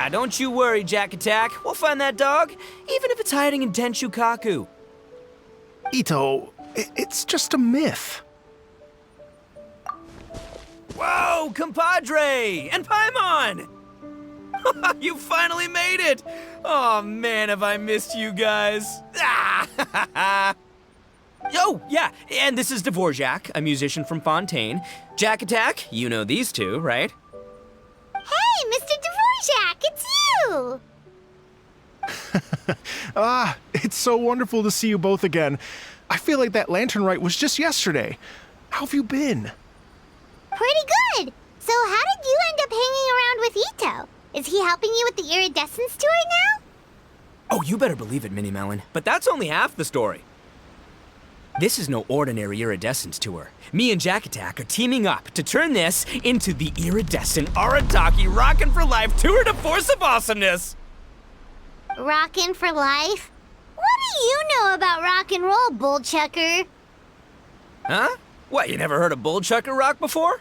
Ah, don't you worry, Jack Attack. We'll find that dog, even if it's hiding in Tenshukaku. Itto, it's just a myth. Whoa, compadre! And Paimon! You finally made it! Oh man, have I missed you guys. Ah! Oh, yeah, and this is Dvorak, a musician from Fontaine. Jack Attack, you know these two, right? Hey, Mr. Dvorak, it's you! It's so wonderful to see you both again. I feel like that lantern rite was just yesterday. How have you been? Pretty good. So how did you end up hanging around with Itto? Is he helping you with the iridescence tour now? Oh, you better believe it, Mini Melon. But that's only half the story. This is no ordinary iridescence tour. Me and Jack Attack are teaming up to turn this into the iridescent Arataki Rockin' for Life tour de force of awesomeness. Rockin' for life? What do you know about rock and roll, bullchucker? Huh? What, you never heard of bull chucker rock before?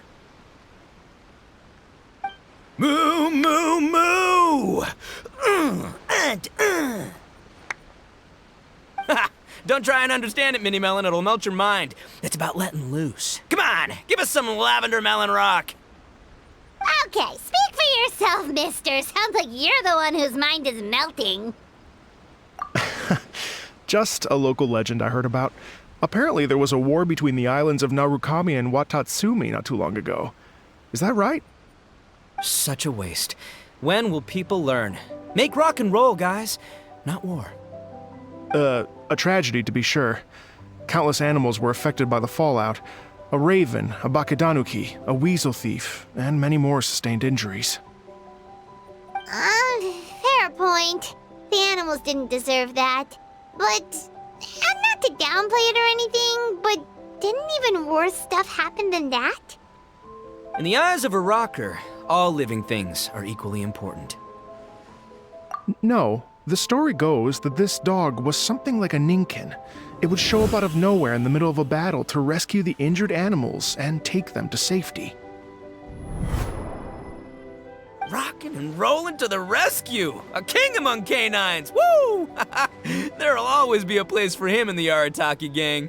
Moo, moo, moo! Don't try and understand it, Mini Melon. It'll melt your mind. It's about letting loose. Come on, give us some lavender melon rock. Okay, speak for yourself, mister. Sounds like you're the one whose mind is melting. Just a local legend I heard about. Apparently there was a war between the islands of Narukami and Watatsumi not too long ago. Is that right? Such a waste. When will people learn? Make rock and roll, guys, not war. A tragedy to be sure. Countless animals were affected by the fallout. A raven, a bakedanuki, a weasel thief, and many more sustained injuries. Fair point. The animals didn't deserve that. But, and not to downplay it or anything, but didn't even worse stuff happen than that? In the eyes of a rocker, all living things are equally important. No, the story goes that this dog was something like a ninkin. It would show up out of nowhere in the middle of a battle to rescue the injured animals and take them to safety. Rockin' and rollin' to the rescue! A king among canines! Woo! There'll always be a place for him in the Arataki gang.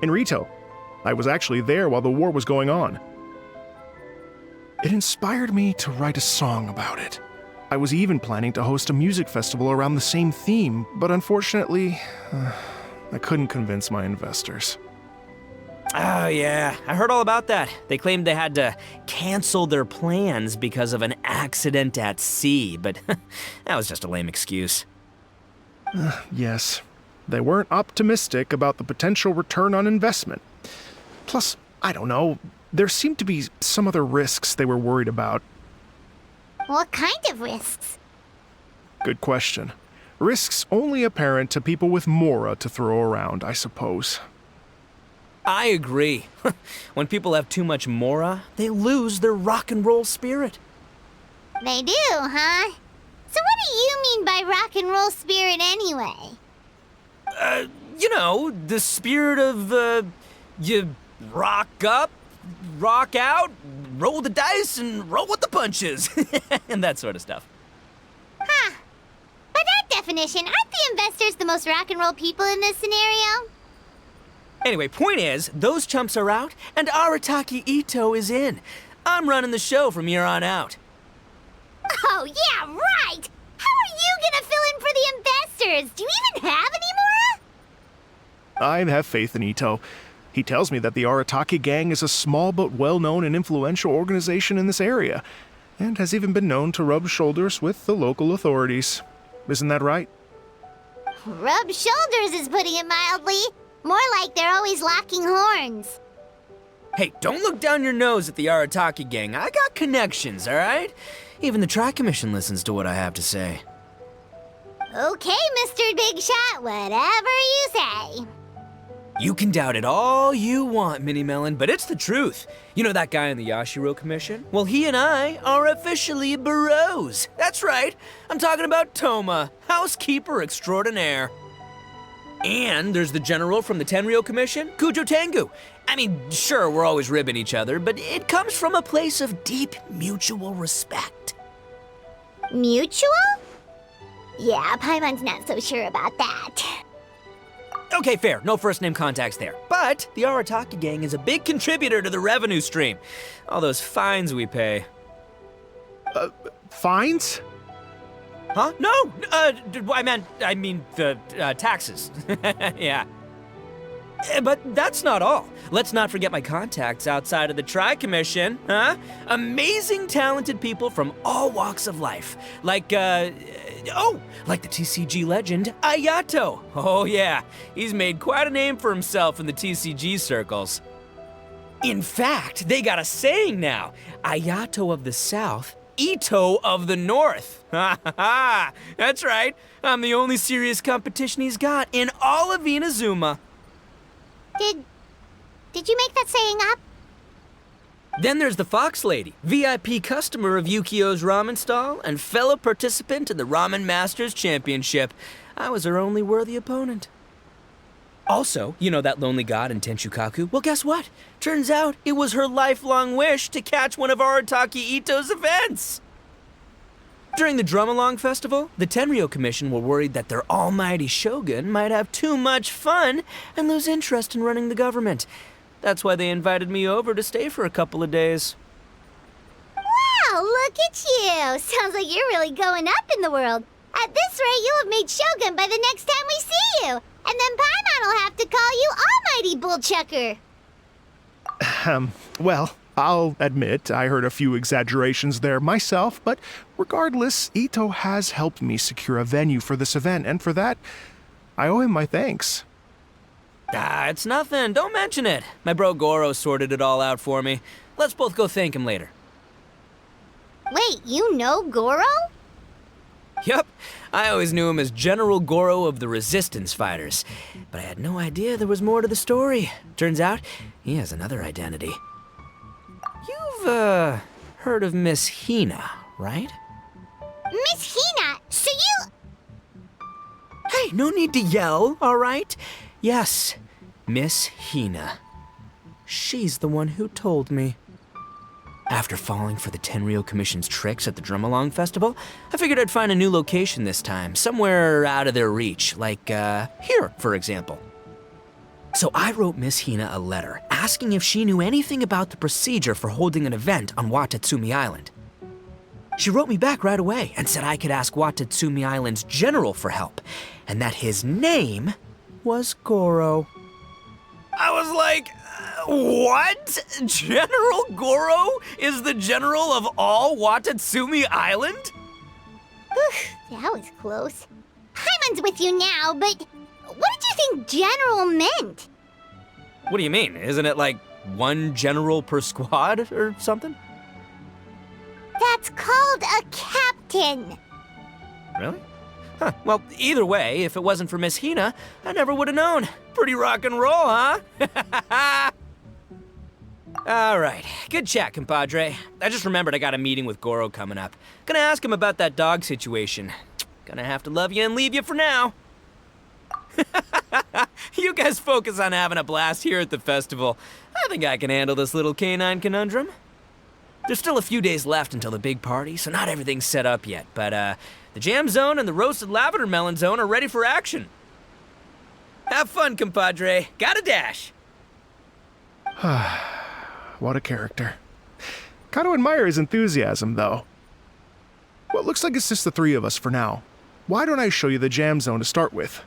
In Rito, I was actually there while the war was going on. It inspired me to write a song about it. I was even planning to host a music festival around the same theme, but unfortunately, I couldn't convince my investors. Oh yeah, I heard all about that. They claimed they had to cancel their plans because of an accident at sea, but that was just a lame excuse. Yes, they weren't optimistic about the potential return on investment. Plus, I don't know, there seemed to be some other risks they were worried about. What kind of risks? Good question. Risks only apparent to people with mora to throw around, I suppose. I agree. When people have too much mora, they lose their rock and roll spirit. They do, huh? So what do you mean by rock and roll spirit anyway? You know, the spirit of, you rock up, rock out, roll the dice, and roll with the punches. And that sort of stuff. Huh. By that definition, aren't the investors the most rock and roll people in this scenario? Anyway, point is, those chumps are out, and Arataki Itto is in. I'm running the show from here on out. Oh, yeah, right! How are you gonna fill in for the investors? Do you even have any more? I have faith in Itto. He tells me that the Arataki gang is a small but well-known and influential organization in this area, and has even been known to rub shoulders with the local authorities. Isn't that right? Rub shoulders is putting it mildly. More like they're always locking horns. Hey, don't look down your nose at the Arataki gang. I got connections, all right? Even the Tri-Commission listens to what I have to say. Okay, Mr. Big Shot, whatever you say. You can doubt it all you want, Mini Melon, but it's the truth. You know that guy in the Yashiro Commission? Well, he and I are officially bros. That's right. I'm talking about Toma, housekeeper extraordinaire. And there's the general from the Tenryo Commission, Kujo Tengu. I mean, sure, we're always ribbing each other, but it comes from a place of deep mutual respect. Mutual? Yeah, Paimon's not so sure about that. Okay, fair. No first-name contacts there. But the Arataki gang is a big contributor to the revenue stream. All those fines we pay. Fines? Huh? No! I mean the taxes. Yeah. But that's not all. Let's not forget my contacts outside of the Tri-Commission, huh? Amazing, talented people from all walks of life. Like the TCG legend, Ayato. Oh yeah, he's made quite a name for himself in the TCG circles. In fact, they got a saying now. Ayato of the South, Ito of the North. Ha ha ha! That's right. I'm the only serious competition he's got in all of Inazuma. Did you make that saying up? Then there's the Fox Lady, VIP customer of Yukio's ramen stall and fellow participant in the Ramen Masters Championship. I was her only worthy opponent. Also, you know that lonely god in Tenshukaku? Well, guess what? Turns out it was her lifelong wish to catch one of Arataki Ito's events. During the Drum-Along Festival, the Tenryou Commission were worried that their almighty shogun might have too much fun and lose interest in running the government. That's why they invited me over to stay for a couple of days. Wow, look at you! Sounds like you're really going up in the world. At this rate, you'll have made shogun by the next time we see you. And then Paimon will have to call you Almighty Bullchucker. Well, I'll admit I heard a few exaggerations there myself, but regardless, Ito has helped me secure a venue for this event, and for that, I owe him my thanks. It's nothing. Don't mention it. My bro Goro sorted it all out for me. Let's both go thank him later. Wait, you know Goro? Yup. I always knew him as General Goro of the Resistance Fighters. But I had no idea there was more to the story. Turns out, he has another identity. You've, heard of Miss Hina, right? Miss Hina, so you... Hey, no need to yell, all right? Yes, Miss Hina. She's the one who told me. After falling for the Tenryou Commission's tricks at the Drum-Along Festival, I figured I'd find a new location this time, somewhere out of their reach, like, here, for example. So I wrote Miss Hina a letter, asking if she knew anything about the procedure for holding an event on Watatsumi Island. She wrote me back right away and said I could ask Watatsumi Island's general for help, and that his name was Goro. I was like, what? General Goro is the general of all Watatsumi Island? That was close. Paimon's with you now, but what did you think general meant? What do you mean? Isn't it like one general per squad or something? That's called a captain. Really? Huh. Well, either way, if it wasn't for Miss Hina, I never would have known. Pretty rock and roll, huh? All right. Good chat, compadre. I just remembered I got a meeting with Goro coming up. Gonna ask him about that dog situation. Gonna have to love you and leave you for now. You guys focus on having a blast here at the festival. I think I can handle this little canine conundrum. There's still a few days left until the big party, so not everything's set up yet, but the jam zone and the roasted lavender melon zone are ready for action. Have fun, compadre. Gotta dash. What a character. Gotta admire his enthusiasm, though. Well, it looks like it's just the three of us for now. Why don't I show you the jam zone to start with?